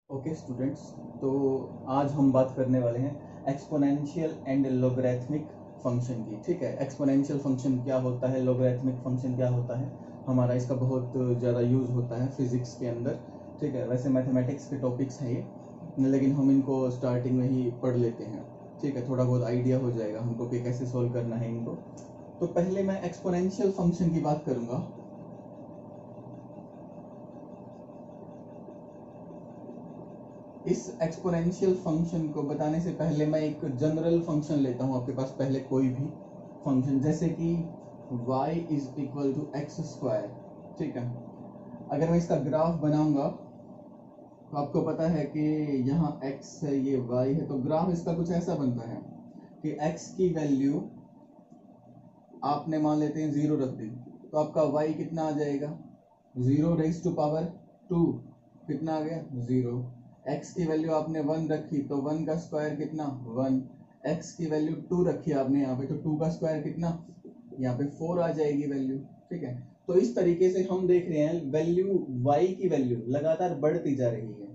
Okay students, तो आज हम बात करने वाले हैं एक्सपोनेंशियल एंड लोगरिथमिक फंक्शन की। ठीक है, एक्सपोनेंशियल फंक्शन क्या होता है, लोगरिथमिक फंक्शन क्या होता है, हमारा इसका बहुत ज़्यादा यूज़ होता है फिजिक्स के अंदर। ठीक है, वैसे मैथमेटिक्स के टॉपिक्स हैं ये, लेकिन हम इनको स्टार्टिंग में ही पढ़ लेते हैं। ठीक है, थोड़ा बहुत आइडिया हो जाएगा हमको कि कैसे सोल्व करना है इनको। तो पहले मैं एक्सपोनेंशियल फंक्शन की बात करूँगा। इस एक्सपोनेंशियल फंक्शन को बताने से पहले मैं एक जनरल फंक्शन लेता हूं आपके पास। पहले कोई भी फंक्शन जैसे कि y is equal to x square. ठीक है, अगर मैं इसका ग्राफ बनाऊंगा तो आपको पता है कि यहाँ x है, ये y है, तो ग्राफ इसका कुछ ऐसा बनता है कि x की वैल्यू आपने मान लेते हैं 0 रख दी, तो आपका y कितना आ जाएगा, 0 रेज टू पावर 2, कितना आ गया 0। x की वैल्यू आपने 1 रखी तो 1 का स्क्वायर कितना 1। x की वैल्यू 2 रखी आपने यहाँ पे, तो 2 का स्क्वायर कितना, यहाँ पे 4 आ जाएगी वैल्यू। ठीक है, तो इस तरीके से हम देख रहे हैं वैल्यू y की वैल्यू लगातार बढ़ती जा रही है।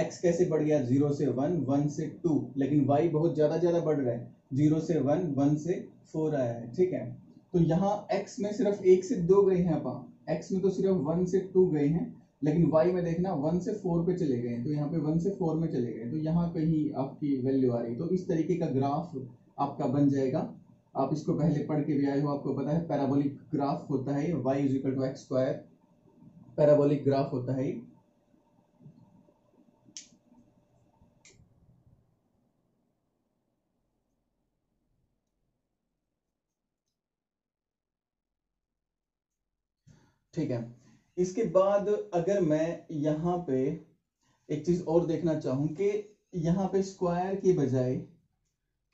x कैसे बढ़ गया, 0 से 1, 1 से 2, लेकिन y बहुत ज्यादा बढ़ रहा है, 0 से 1, 1 से 4 आया है। ठीक है, तो यहाँ x में सिर्फ 1 से 2 गए हैं अपन, x में तो सिर्फ 1 से 2 गए हैं, लेकिन y में देखना 1 से 4 पे चले गए, तो यहाँ पे 1 से 4 में चले गए, तो यहाँ कहीं आपकी वैल्यू आ रही। तो इस तरीके का ग्राफ आपका बन जाएगा। आप इसको पहले पढ़ के भी आए हो, आपको पता है पैराबोलिक ग्राफ होता है y is equal to x square, parabolic graph होता है। ठीक है, इसके बाद अगर मैं यहाँ पे एक चीज और देखना चाहूं कि यहाँ पे स्क्वायर की बजाय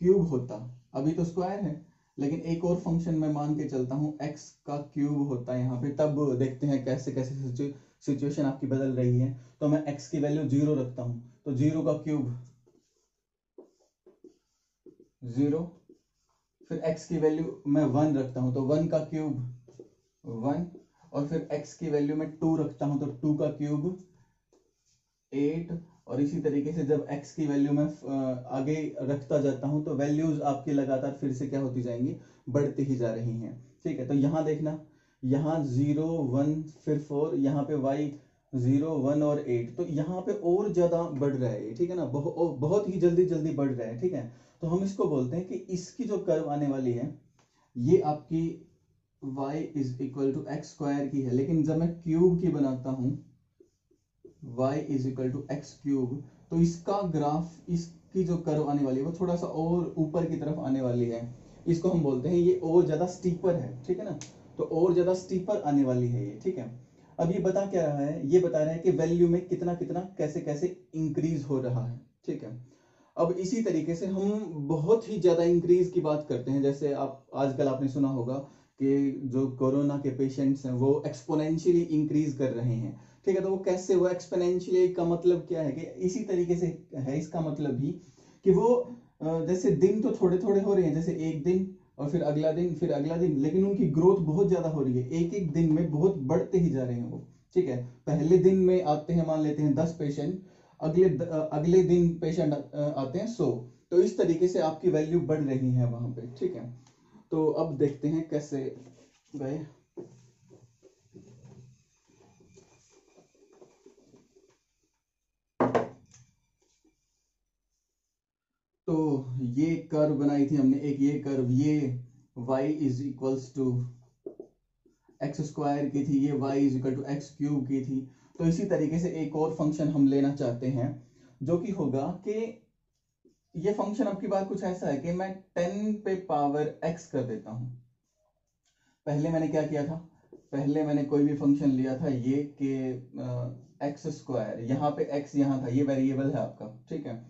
क्यूब होता, अभी तो स्क्वायर है, लेकिन एक और फंक्शन में मान के चलता हूँ x का क्यूब होता है यहाँ पे, तब देखते हैं कैसे कैसे सिचुएशन आपकी बदल रही है। तो मैं x की वैल्यू 0 रखता हूँ, तो 0 का क्यूब 0, फिर x की वैल्यू मैं 1 रखता हूँ, तो 1 का क्यूब 1, और फिर x की वैल्यू में 2 रखता हूँ, तो 2 का क्यूब 8, और इसी तरीके से जब x की वैल्यू में आगे रखता जाता हूं तो वैल्यूज आपकी लगातार फिर से क्या होती जाएंगी, बढ़ती ही जा रही हैं। ठीक है, तो यहाँ देखना, यहाँ 0 1 फिर 4, यहाँ पे y 0 1 और 8, तो यहाँ पे और ज्यादा बढ़ रहा है। ठीक है ना, बहुत ही जल्दी जल्दी बढ़ रहा है। ठीक है, तो हम इसको बोलते हैं कि इसकी जो कर्व आने वाली है ये आपकी y is equal to x square की है, लेकिन जब मैं क्यूब की बनाता हूं y is equal to x cube, तो इसका ग्राफ, इसकी जो कर्व आने वाली है वो थोड़ा सा और ऊपर की तरफ आने वाली है। इसको हम बोलते हैं ये और ज्यादा स्टीपर है। ठीक है ना, तो और ज्यादा स्टीपर आने वाली है ये। ठीक है, अब ये बता क्या रहा है, ये बता रहा है कि वैल्यू में कितना कितना कैसे कैसे इंक्रीज हो रहा है। ठीक है, अब इसी तरीके से हम बहुत ही ज्यादा इंक्रीज की बात करते हैं, जैसे आप आजकल आपने सुना होगा कि जो कोरोना के पेशेंट्स हैं वो एक्सपोनेंशियली इंक्रीज कर रहे हैं। ठीक है, तो वो कैसे, वो एक्सपोनेंशियली का मतलब क्या है कि इसी तरीके से है इसका मतलब भी कि वो जैसे दिन तो थोड़े थोड़े हो रहे हैं, जैसे एक दिन और फिर अगला दिन फिर अगला दिन, लेकिन उनकी ग्रोथ बहुत ज्यादा हो रही है, एक एक दिन में बहुत बढ़ते ही जा रहे हैं वो। ठीक है, पहले दिन में आते हैं मान लेते हैं 10 पेशेंट, अगले दिन पेशेंट आते हैं 100, तो इस तरीके से आपकी वैल्यू बढ़ रही है वहां पे। ठीक है, तो अब देखते हैं कैसे गए। तो ये कर्व बनाई थी हमने, एक ये कर्व, ये y is equals to x square की थी, ये y is equal to x cube की थी। तो इसी तरीके से एक और फंक्शन हम लेना चाहते हैं जो कि होगा कि ये फंक्शन आपकी बात कुछ ऐसा है कि मैं 10 पे पावर x कर देता हूं। पहले मैंने क्या किया था, पहले मैंने कोई भी फंक्शन लिया था ये कि एक्स स्क्वायर, यहाँ पे x यहाँ था, ये वेरिएबल है आपका। ठीक है,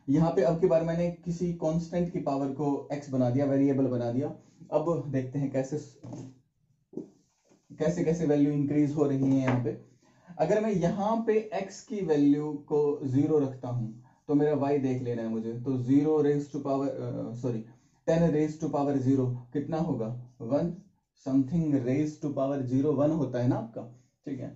यहाँ पे अब की बार मैंने किसी कांस्टेंट की पावर को x बना दिया, वेरिएबल बना दिया। अब देखते हैं कैसे कैसे कैसे वैल्यू इंक्रीज हो रही है यहाँ पे। अगर मैं यहाँ पे x की वैल्यू को 0 रखता हूँ तो मेरा y देख लेना है मुझे, तो 0 raise to power sorry 10 raise to power 0 कितना होगा 1, समथिंग रेज टू पावर 0 1 होता है ना आपका। ठीक है,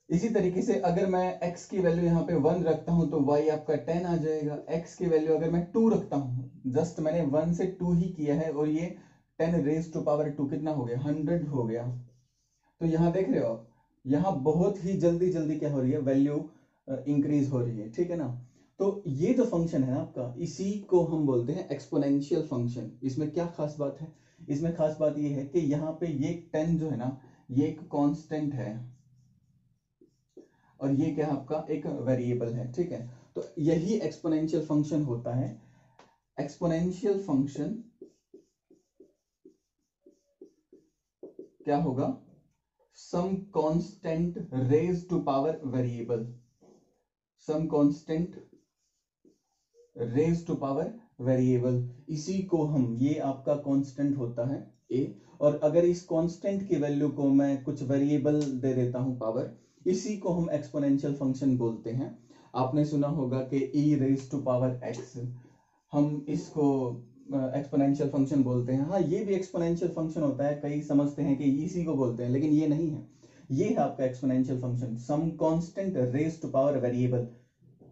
इसी तरीके से अगर मैं x की वैल्यू यहाँ पे 1 रखता हूं तो y आपका 10 आ जाएगा। x की वैल्यू अगर मैं 2 रखता हूँ, जस्ट मैंने 1 से 2 ही किया है और ये 10 रेज टू पावर 2 कितना हो गया, 100 हो गया। तो यहाँ देख रहे हो आप, यहाँ बहुत ही जल्दी जल्दी क्या हो रही है, वैल्यू इंक्रीज हो रही है, ठीक है ना। तो ये जो फंक्शन है ना आपका, इसी को हम बोलते हैं एक्सपोनेंशियल फंक्शन। इसमें क्या खास बात है, इसमें खास बात ये है कि यहाँ पे ये 10 जो है ना, ये एक कांस्टेंट है और ये क्या है आपका, एक वेरिएबल है, ठीक है। तो यही एक्सपोनेंशियल फंक्शन होता है। एक्सपोनेंशियल फंक्शन क्या होगा, some constant raise to power variable, some constant raise to power variable. इसी को हम, ये आपका कांस्टेंट होता है a, और अगर इस कांस्टेंट की वैल्यू को मैं कुछ वेरिएबल दे देता हूं पावर, इसी को हम एक्सपोनेंशियल फंक्शन बोलते हैं। आपने सुना होगा कि e raise to power x, हम इसको एक्सपोनेंशियल फंक्शन बोलते हैं। हाँ, ये भी एक्सपोनेंशियल फंक्शन होता है, कई समझते हैं कि इसी को बोलते हैं, लेकिन ये नहीं है। ये है आपका exponential function, some constant raise to power variable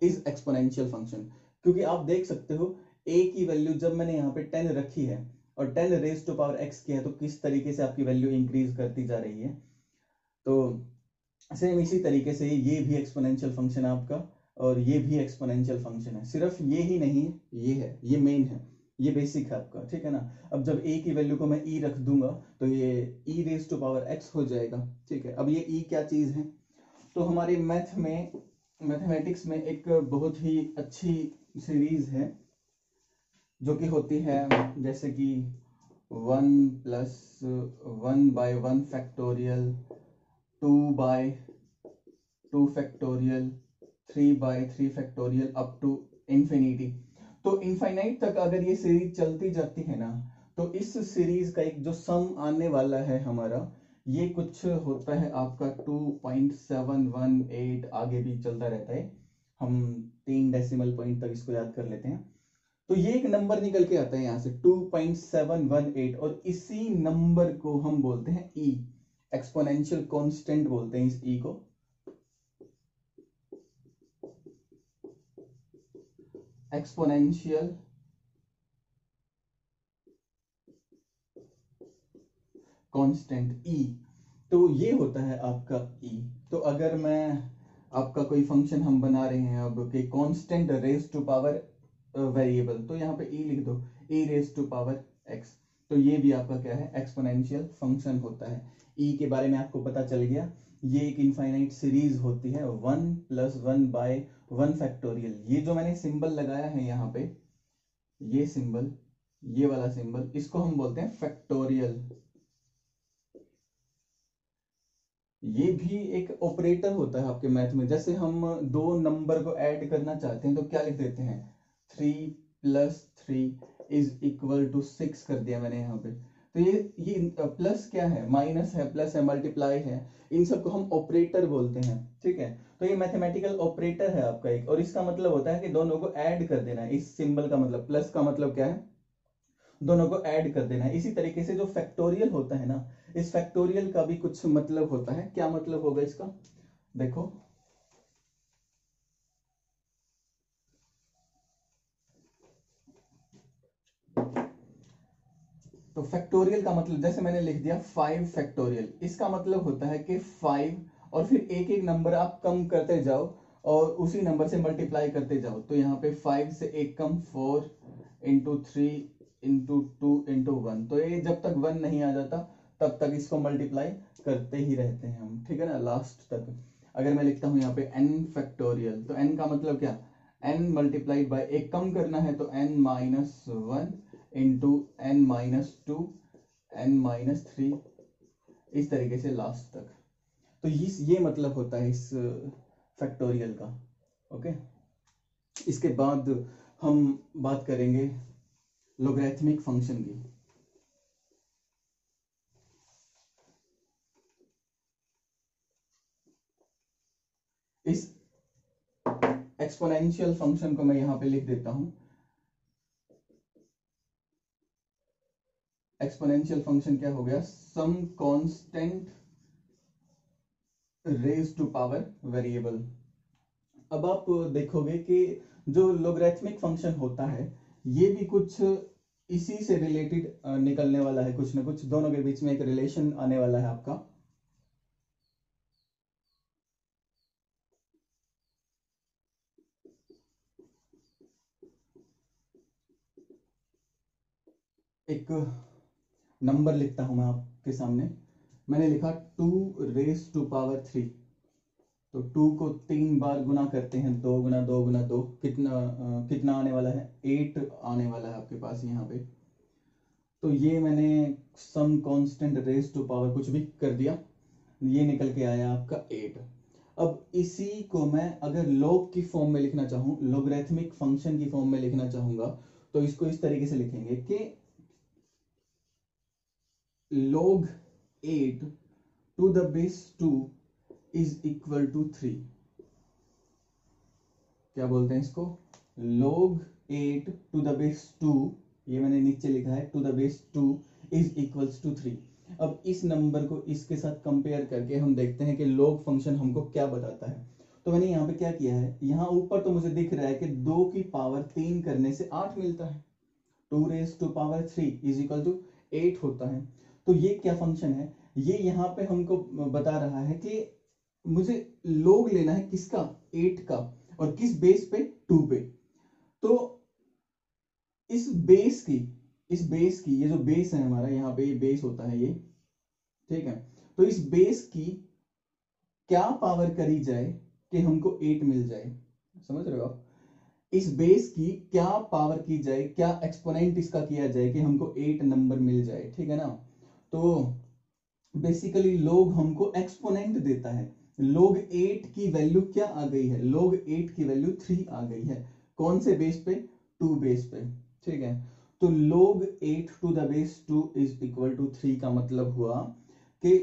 is exponential function. क्योंकि आप देख सकते हो a की वैल्यू जब मैंने यहाँ पे 10 रखी है और 10 रेज टू पावर x किया है, तो किस तरीके से आपकी वैल्यू इंक्रीज करती जा रही है। तो सेम इसी तरीके से ये भी एक्सपोनेंशियल फंक्शन है आपका, और ये भी एक्सपोनेंशियल फंक्शन है। सिर्फ ये ही नहीं है, ये है, ये मेन है, ये बेसिक है आपका, ठीक है ना। अब जब a की वैल्यू को मैं e रख दूंगा तो ये e raise to power x हो जाएगा, ठीक है। अब ये e क्या चीज है, तो हमारे मैथ में, मैथमेटिक्स में एक बहुत ही अच्छी सीरीज है जो कि होती है जैसे कि 1 plus 1 by 1 factorial, 2 by 2 factorial, 3 by 3 factorial up to infinity. तो इनफाइनाइट तक अगर ये सीरीज चलती जाती है ना, तो इस सीरीज का एक जो सम आने वाला है हमारा, ये कुछ होता है आपका 2.718, आगे भी चलता रहता है, हम 3 डेसिमल पॉइंट तक इसको याद कर लेते हैं। तो ये एक नंबर निकल के आता है यहां से 2.718, और इसी नंबर को हम बोलते हैं ई, एक्सपोनेंशियल कांस्टेंट बोलते हैं इस ई को। एक्सपोनेंशियल कांस्टेंट ई, तो ये होता है आपका ई। तो अगर मैं आपका कोई फंक्शन हम बना रहे हैं अब कि constant raise to power variable, तो यहाँ पे ई लिख दो, e raise to power x. तो ये भी आपका क्या है, एक्सपोनेंशियल फंक्शन होता है। ई के बारे में आपको पता चल गया, ये एक इनफाइनाइट सीरीज होती है 1 प्लस 1 बाय 1 फैक्टोरियल। ये जो मैंने सिंबल लगाया है यहाँ पे, ये सिंबल, ये वाला सिंबल, इसको हम बोलते हैं फैक्टोरियल। ये भी एक ऑपरेटर होता है आपके मैथ में। जैसे हम दो नंबर को ऐड करना चाहते हैं तो क्या लिख देते हैं, 3 प्लस 3 इज इक्वल टू 6 कर दिया मैंने यहाँ पे। तो ये प्लस क्या है, माइनस है, प्लस है, मल्टीप्लाई है, इन सबको हम ऑपरेटर बोलते हैं, ठीक है। तो ये मैथमेटिकल ऑपरेटर है आपका एक, और इसका मतलब होता है कि दोनों को ऐड कर देना है। इस सिंबल का मतलब, प्लस का मतलब क्या है, दोनों को ऐड कर देना है। इसी तरीके से जो फैक्टोरियल होता है ना, इस फैक्टोरियल का भी कुछ मतलब होता है। क्या मतलब होगा इसका, देखो, तो फैक्टोरियल का मतलब जैसे मैंने लिख दिया 5 फैक्टोरियल, इसका मतलब होता है कि 5 और फिर एक एक नंबर आप कम करते जाओ और उसी नंबर से मल्टीप्लाई करते जाओ। तो यहाँ पे 5 से एक कम, 4 इंटू 3 इंटू 2 इंटू 1। तो ये जब तक 1 नहीं आ जाता तब तक इसको मल्टीप्लाई करते ही रहते हैं हम, ठीक है ना, लास्ट तक। अगर मैं लिखता हूँ यहाँ पे n फैक्टोरियल, तो n का मतलब क्या, n मल्टीप्लाइड बाय, एक कम करना है तो n minus 1 into n minus 2 n minus 3, इस तरीके से लास्ट तक। तो ये मतलब होता है इस फैक्टोरियल का, ओके। इसके बाद हम बात करेंगे लोगरिथमिक फंक्शन की। इस एक्सपोनेंशियल फंक्शन को मैं यहां पे लिख देता हूं, एक्सपोनेंशियल फंक्शन क्या हो गया, some constant raise to power variable. अब आप देखोगे कि जो लोगरिथमिक फंक्शन होता है ये भी कुछ इसी से रिलेटेड निकलने वाला है, कुछ ना कुछ दोनों के बीच में एक रिलेशन आने वाला है आपका। एक नंबर लिखता हूं मैं आपके सामने, मैंने लिखा 2 रेज टू पावर 3। तो 2 को 3 बार गुना करते हैं, 2 गुना 2 गुना 2, कितना आने वाला है, 8 आने वाला है आपके पास यहाँ पे। तो ये मैंने some constant raise to power कुछ भी कर दिया, ये निकल के आया आपका 8। अब इसी को मैं अगर लॉग की फॉर्म में लिखना चाहूँ, लोगरिथमिक फंक्शन की फॉर्म में लिखना चाहूंगा, तो इसको इस तरीके से लिखेंगे कि log 8 to the base 2 is equal to 3। क्या बोलते हैं इसको, log 8 to the base 2, ये मैंने नीचे लिखा है to the base 2 is equals to 3। अब इस नंबर को इसके साथ कंपेयर करके हम देखते हैं कि log फंक्शन हमको क्या बताता है। तो मैंने यहाँ पे क्या किया है, यहाँ ऊपर तो मुझे दिख रहा है कि 2 की पावर 3 करने से 8 मिलता है, 2 raise to power 3 is equal to 8 होता है। तो ये क्या फंक्शन है, ये यहाँ पे हमको बता रहा है कि मुझे log लेना है किसका, 8 का, और किस बेस पे, 2 पे। तो इस बेस की ये जो बेस है हमारा, यहाँ पे ये बेस होता है ये, ठीक है। तो इस बेस की क्या पावर करी जाए कि हमको 8 मिल जाए, समझ रहे हो आप। इस बेस की क्या पावर की जाए, क्या एक्सपोनेंट इसका किया जाए कि हमको 8 नंबर मिल जाए, ठीक है ना। तो बेसिकली log हमको एक्सपोनेंट देता है। log 8 की वैल्यू क्या आ गई है, log 8 की वैल्यू 3 आ गई है। कौन से बेस पे, 2 बेस पे, ठीक है। तो log 8 to the base 2 is equal to 3 का मतलब हुआ कि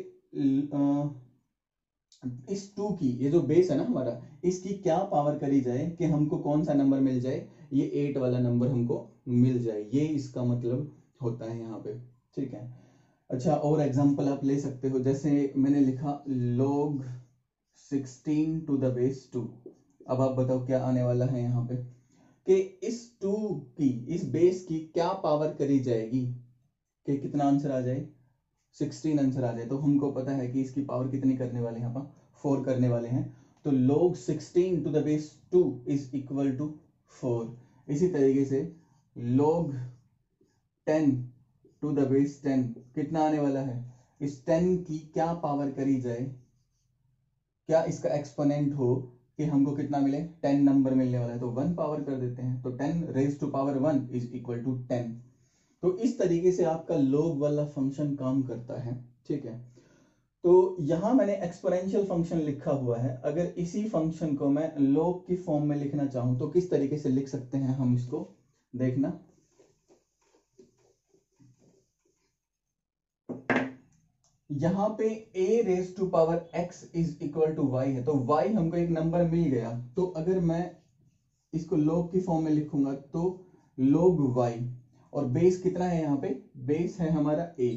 इस 2 की, ये जो बेस है ना हमारा, इसकी क्या पावर करी जाए कि हमको कौन सा नंबर मिल जाए, ये 8 वाला नंबर हमको मिल जाए, ये इसका मतलब होता है यहाँ पे, ठीक है। अच्छा, और एग्जांपल आप ले सकते हो, जैसे मैंने लिखा log 16 टू द बेस 2। अब आप बताओ क्या आने वाला है यहाँ पे, कि इस 2 की, इस बेस की क्या पावर करी जाएगी कि कितना आंसर आ जाए, 16 आंसर आ जाए। तो हमको पता है कि इसकी पावर कितनी करने वाले हैं, यहाँ पर 4 करने वाले हैं। तो log 16 to the base 2 is equal to 4। इसी तरीके से log 10 टू द बेस 10 कितना आने वाला है, इस 10 की क्या पावर करी जाए, क्या इसका एक्सपोनेंट हो कि हमको कितना मिले, 10 नंबर मिलने वाला है। तो 1 पावर कर देते हैं, तो 10 raise to power 1 is equal to 10। तो इस तरीके से आपका log वाला फंक्शन काम करता है, ठीक है। तो यहां मैंने एक्सपोनेंशियल फंक्शन लिखा हुआ है, अगर इसी फंक्शन को मैं log की फॉर्म में लिखना चाहूं तो किस तरीके से लिख सकते हैं हम इसको, देखना। यहाँ पे a raise to power x is equal to y है, तो y हमको एक नंबर मिल गया। तो अगर मैं इसको log की फॉर्म में लिखूंगा तो log y, और बेस कितना है, यहाँ पे बेस है हमारा a,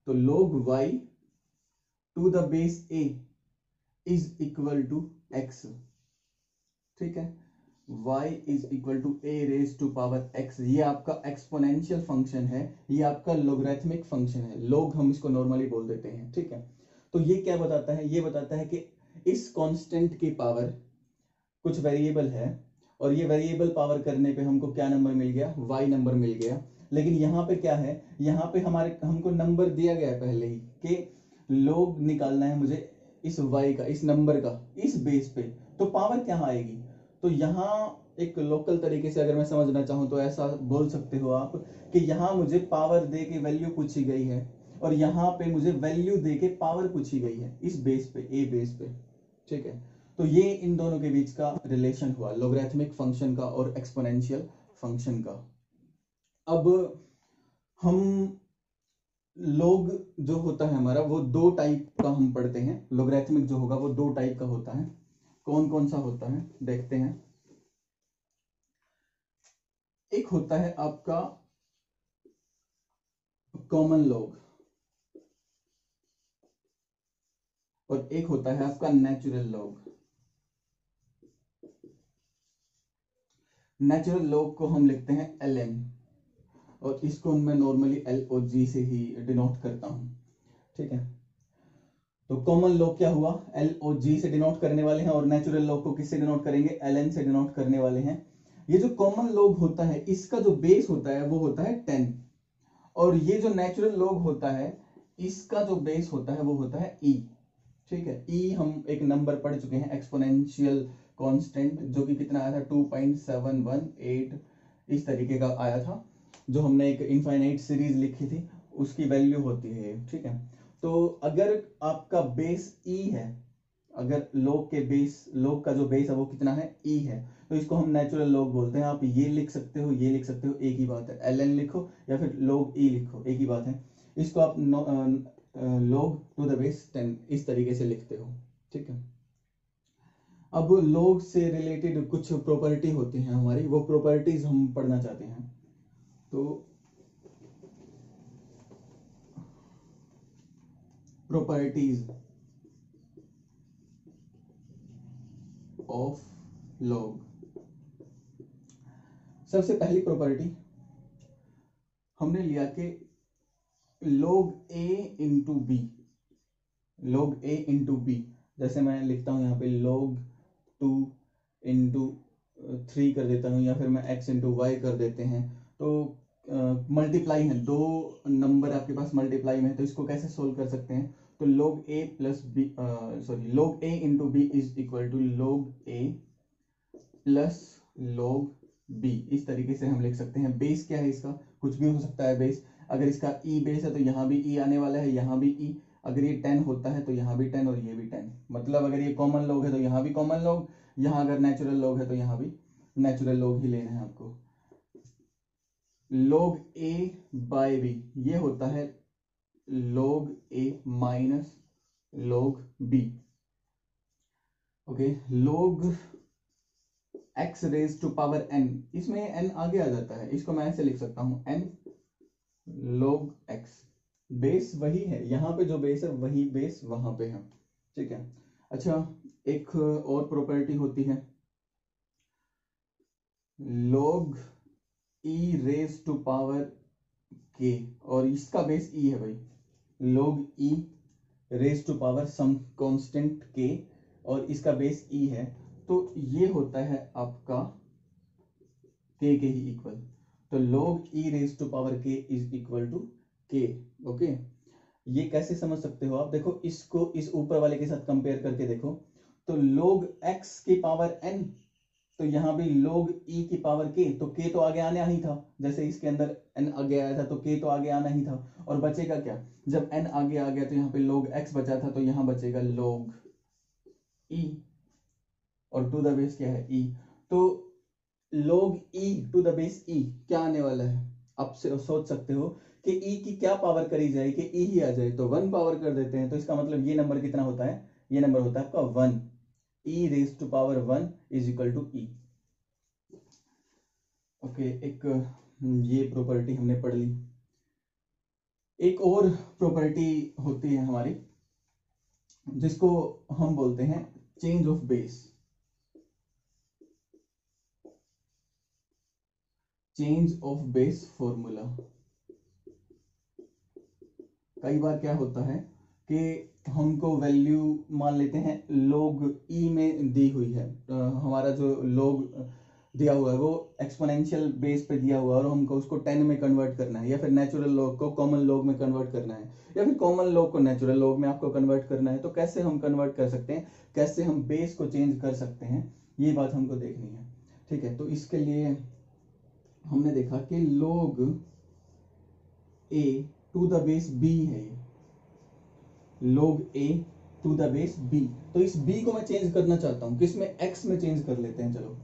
तो log y to the base a is equal to x, ठीक है। y is equal to a raise to power x, ये आपका एक्सपोनेंशियल फंक्शन है, ये आपका लोगरिथमिक फंक्शन है, log हम इसको नॉर्मली बोल देते हैं, ठीक है। तो ये क्या बताता है, ये बताता है कि इस कांस्टेंट की पावर कुछ वेरिएबल है, और ये वेरिएबल पावर करने पे हमको क्या नंबर मिल गया, y नंबर मिल गया। लेकिन यहाँ पे क्या है, यहाँ पे हमारे हमको नंबर दिया गया है पहले ही कि log निकालना है मुझे इस y का, इस नंबर का, इस बेस पे, तो पावर क्या आएगी। तो यहाँ एक लोकल तरीके से अगर मैं समझना चाहूँ तो ऐसा बोल सकते हो आप कि यहाँ मुझे पावर दे के वैल्यू पूछी गई है, और यहाँ पे मुझे वैल्यू दे के पावर पूछी गई है इस बेस पे, ए बेस पे, ठीक है। तो ये इन दोनों के बीच का रिलेशन हुआ, लोगरिथमिक फंक्शन का और एक्सपोनेंशियल फंक्शन का। अब हम लोग जो होता है हमारा, वो 2 टाइप का हम पढ़ते हैं, लोगरिथमिक जो होगा वो 2 टाइप का होता है। कौन कौन सा होता है देखते हैं। एक होता है आपका कॉमन लॉग, और एक होता है आपका नेचुरल लॉग। नेचुरल लॉग को हम लिखते हैं ln, और इसको मैं नॉर्मली LOG से ही डिनोट करता हूं, ठीक है। तो कॉमन लॉग क्या हुआ, LOG से डिनोट करने वाले हैं, और नेचुरल लॉग को किससे डिनोट करेंगे, ln से डिनोट करने वाले हैं। ये जो कॉमन लॉग होता है इसका जो बेस होता है वो होता है 10, और ये जो नेचुरल लॉग होता है इसका जो बेस होता है वो होता है e, ठीक है। e हम एक नंबर पढ़ चुके हैं, एक्सपोनेंशियल कांस्टेंट, जो कि कितना आया था 2.718 इस तरीके का आया था, जो हमने एक इनफाइनाइट सीरीज लिखी थी, उसकी वैल्यू होती है, ठीक है। तो अगर आपका बेस e है, अगर लॉग का जो बेस है वो कितना है e है, तो इसको हम नेचुरल लॉग बोलते हैं। आप ये लिख सकते हो, ये लिख सकते हो, एक ही बात है। ln लिखो या फिर log e लिखो, एक ही बात है। इसको आप log टू द बेस 10 इस तरीके से लिखते हो, ठीक है। अब log से रिलेटेड कुछ प्रॉपर्टी होती हैं हमारी, वो प्रॉपर्टीज हम पढ़ना चाहते हैं। तो प्रॉपर्टीज ऑफ log, सबसे पहली प्रॉपर्टी हमने लिया कि log a into b, log a into b, जैसे मैं लिखता हूं यहाँ पे log 2 इंटू 3 कर देता हूं, या फिर मैं x इंटू वाई कर देते हैं। तो मल्टीप्लाई है, दो नंबर आपके पास मल्टीप्लाई में है, तो इसको कैसे सोल्व कर सकते हैं, तो log a plus b, sorry log a into b is equal to log a plus log b, इस तरीके से हम लिख सकते हैं। बेस क्या है इसका, कुछ भी हो सकता है बेस। अगर इसका e बेस है तो यहाँ भी e आने वाला है, यहाँ भी e। अगर ये 10 होता है तो यहाँ भी 10 और ये भी 10, मतलब अगर ये कॉमन लॉग है तो यहाँ भी कॉमन लॉग, यहाँ अगर नेचुरल लॉग है तो यहाँ भी नेचुरल लॉग ही लेना है आपको। log a बाय b ये होता है log a minus log b, okay. log x raise to power n, इसमें n आगे आ जाता है, इसको मैं ऐसे लिख सकता हूं n log x, बेस वही है, यहाँ पे जो बेस है वही बेस वहां पे है, ठीक है। अच्छा, एक और प्रॉपर्टी होती है log e raise to power k, और इसका बेस e है भाई, log e raise to power some constant k, और इसका बेस e है, तो ये होता है आपका k के ही इक्वल। तो log e raise to power k is equal to k, okay. ये कैसे समझ सकते हो आप, देखो इसको इस ऊपर वाले के साथ कंपेयर करके देखो, तो log x की पावर n, तो यहाँ भी log e की पावर k, तो k तो आगे आना ही था, जैसे इसके अंदर n आगे आया था तो k तो आगे आना ही था, और बचेगा क्या, जब n आगे आ गया तो यहाँ पे log x बचा था, तो यहाँ बचेगा log e, और टू द बेस क्या है e, तो log e to the base e क्या आने वाला है, आप सोच सकते हो कि e की क्या पावर करी जाए कि e ही आ जाए, तो 1 पावर कर देते हैं, तो इसका मतलब ये नंबर कितना होता है, ये नंबर होता है आपका 1, e raise to power 1 is equal to e, okay. एक ये प्रॉपर्टी हमने पढ़ ली। एक और प्रॉपर्टी होती है हमारी जिसको हम बोलते हैं change of base, change of base formula. कई बार क्या होता है कि हमको वैल्यू मान लेते हैं log e में दी हुई है, हमारा जो log दिया हुआ है वो एक्सपोनेंशियल बेस पे दिया हुआ है, और हमको उसको 10 में कन्वर्ट करना है, या फिर नेचुरल लॉग को कॉमन लॉग में कन्वर्ट करना है, या फिर कॉमन लॉग को नेचुरल लॉग में आपको कन्वर्ट करना है। तो कैसे हम कन्वर्ट कर सकते हैं, कैसे हम बेस को चेंज कर सकते हैं, ये बात हमको देखनी है, ठीक है। तो इसके लिए हमने देखा कि log a to the base b है, log a to the base b, तो इस b को मैं चेंज करना चाहता हूं, किसमें, x में चेंज कर लेते हैं, चलो।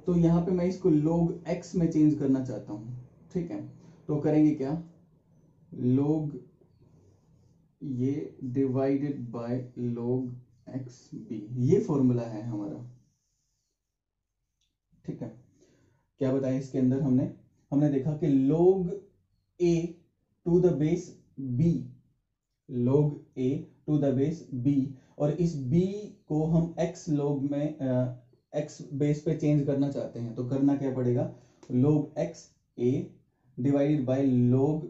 तो यहाँ पे मैं इसको log x में चेंज करना चाहता हूं, ठीक है। तो करेंगे क्या, log ये डिवाइडेड बाय log xb, ये फॉर्मूला है हमारा, ठीक है। क्या बताया इसके अंदर हमने देखा कि log a to the base b, log a to the base b, और इस b को हम x log में x बेस पे चेंज करना चाहते हैं, तो करना क्या पड़ेगा, log x a divided bye log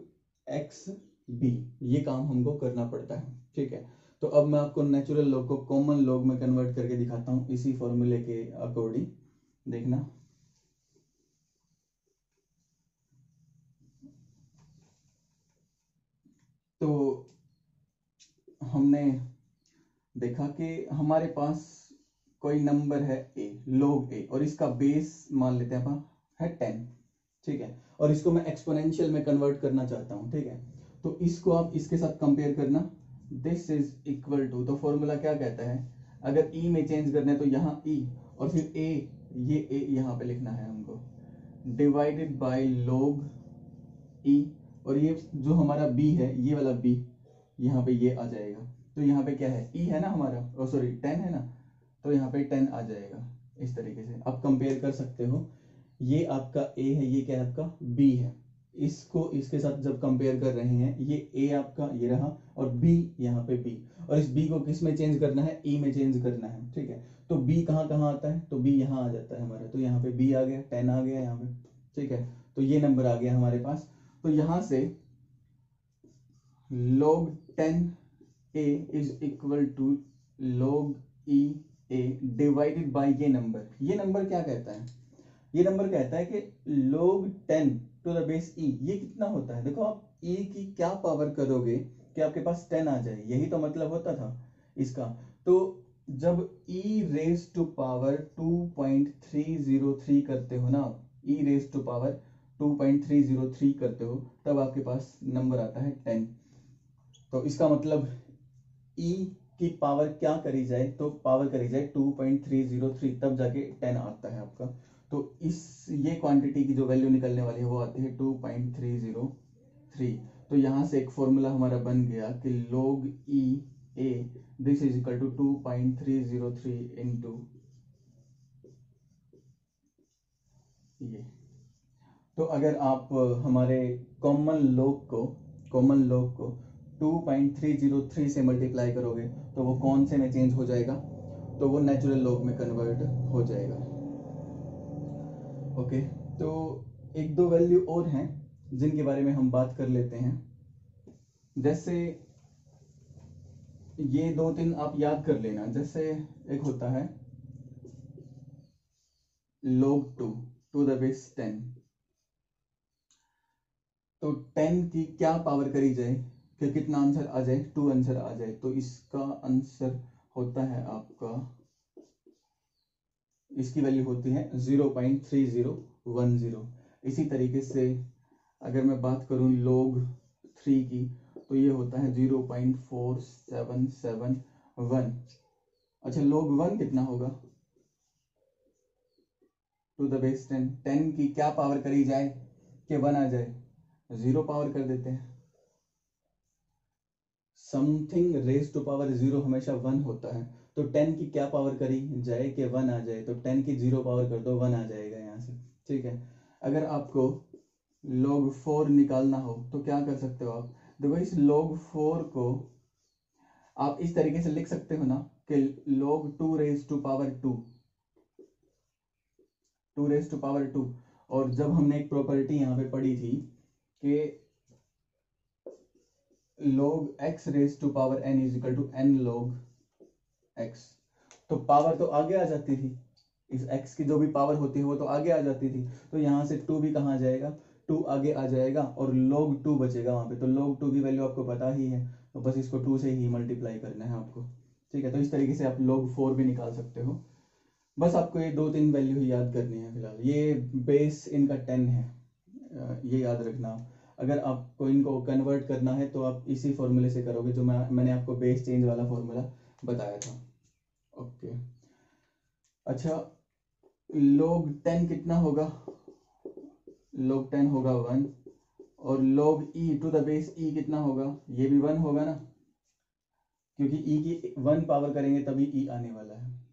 x b, ये काम हमको करना पड़ता है। ठीक है, तो अब मैं आपको नेचुरल लॉग को कॉमन लॉग में कन्वर्ट करके दिखाता हूं इसी फॉर्मूले के अकॉर्डिंग, देखना। तो हमने देखा कि हमारे पास कोई नंबर है a, log a, और इसका बेस मान लेते हैं अपन है 10। ठीक है, और इसको मैं एक्सपोनेंशियल में कन्वर्ट करना चाहता हूं। ठीक है, तो इसको आप इसके साथ कंपेयर करना, दिस इज इक्वल टू, तो फॉर्मूला क्या कहता है, अगर e में चेंज करना है तो यहाँ e, और फिर a, ये a यहाँ पे लिखना है हमको, डिवाइडेड बाय log e, और ये जो हमारा b है, ये वाला b यहाँ पे ये आ जाएगा, तो यहाँ पे क्या है, e है ना हमारा, सॉरी 10 है ना, तो यहाँ पे 10 आ जाएगा। इस तरीके से आप कंपेयर कर सकते हो, ये आपका a है, ये क्या है आपका b है, इसको इसके साथ जब कंपेयर कर रहे हैं, ये a आपका ये रहा और b यहाँ पे b, और इस b को किस में चेंज करना है, e में चेंज करना है। ठीक है, तो b कहाँ कहाँ आता है, तो b यहाँ आ जाता है हमारा, तो यहाँ पे b आ गया, 10 आ गया यहाँ पे। ठीक है, तो ये नंबर आ गया हमारे पास, तो यहाँ से log 10a is equal to log e a divided by ये नंबर क्या कहता है, ये नंबर कहता है कि log 10 to the base e, ये कितना होता है, देखो आप e की क्या पावर करोगे कि आपके पास 10 आ जाए, यही तो मतलब होता था इसका। तो जब e रेज टू पावर 2.303 करते हो ना, e रेज टू पावर 2.303 करते हो, तब आपके पास नंबर आता है 10। तो इसका मतलब e की पावर क्या करी जाए, तो पावर करी जाए 2.303, तब जाके 10 आता है आपका। तो इस ये क्वांटिटी की जो वैल्यू निकलने वाली है वो आती है 2.303। तो यहाँ से एक फॉर्मूला हमारा बन गया कि log e a this is equal to 2.303 into ये। तो अगर आप हमारे कॉमन लॉग को 2.303 से मल्टीप्लाई करोगे तो वो कौन से में चेंज हो जाएगा, तो वो नेचुरल लॉग में कन्वर्ट हो जाएगा। ओके, तो एक दो वैल्यू और हैं जिनके बारे में हम बात कर लेते हैं, जैसे ये 2-3 आप याद कर लेना। जैसे एक होता है log 2 टू द बेस 10, तो 10 की क्या पावर करी जाए कि कितना आंसर आ जाए, 2 आंसर आ जाए, तो इसका आंसर होता है आपका, इसकी वैल्यू होती है 0.3010। इसी तरीके से अगर मैं बात करूं log 3 की, तो ये होता है 0.4771। अच्छा, log 1 कितना होगा, टू द बेस 10, 10 की क्या पावर करी जाए कि 1 आ जाए, 0 पावर कर देते हैं। समथिंग रेज टू पावर 0 हमेशा 1 होता है, तो 10 की क्या पावर करी जाए कि 1 आ जाए, तो 10 की 0 पावर कर दो, 1 आ जाएगा यहाँ से। ठीक है, अगर आपको log 4 निकालना हो तो क्या कर सकते हो आप, देखो इस log 4 को आप इस तरीके से लिख सकते हो ना कि log 2 रेज टू पावर 2, और जब हमने एक प्रॉपर्टी यहाँ पे पढ़ी थी कि log x raise to power n is equal to n log x, तो पावर तो आगे आ जाती थी, इस x की जो भी पावर होती है वो तो आगे आ जाती थी, तो यहाँ से 2 भी कहाँ जाएगा, 2 आगे आ जाएगा और log 2 बचेगा वहां पे। तो log 2 की वैल्यू आपको पता ही है, तो बस इसको 2 से ही मल्टीप्लाई करना है आपको। ठीक है, तो इस तरीके से आप log 4 भी निकाल सकते हो। बस आपको ये 2-3 वैल्यू ही याद करनी है फिलहाल, ये बेस इनका 10 है, ये याद रखना। अगर आपको इनको कन्वर्ट करना है तो आप इसी फॉर्मूले से करोगे जो मैंने आपको बेस चेंज वाला फॉर्मूला बताया था। ओके, अच्छा, log 10 कितना होगा, log 10 होगा 1, और log e to the base e कितना होगा, ये भी 1 होगा ना, क्योंकि e की 1 पावर करेंगे तभी e आने वाला है।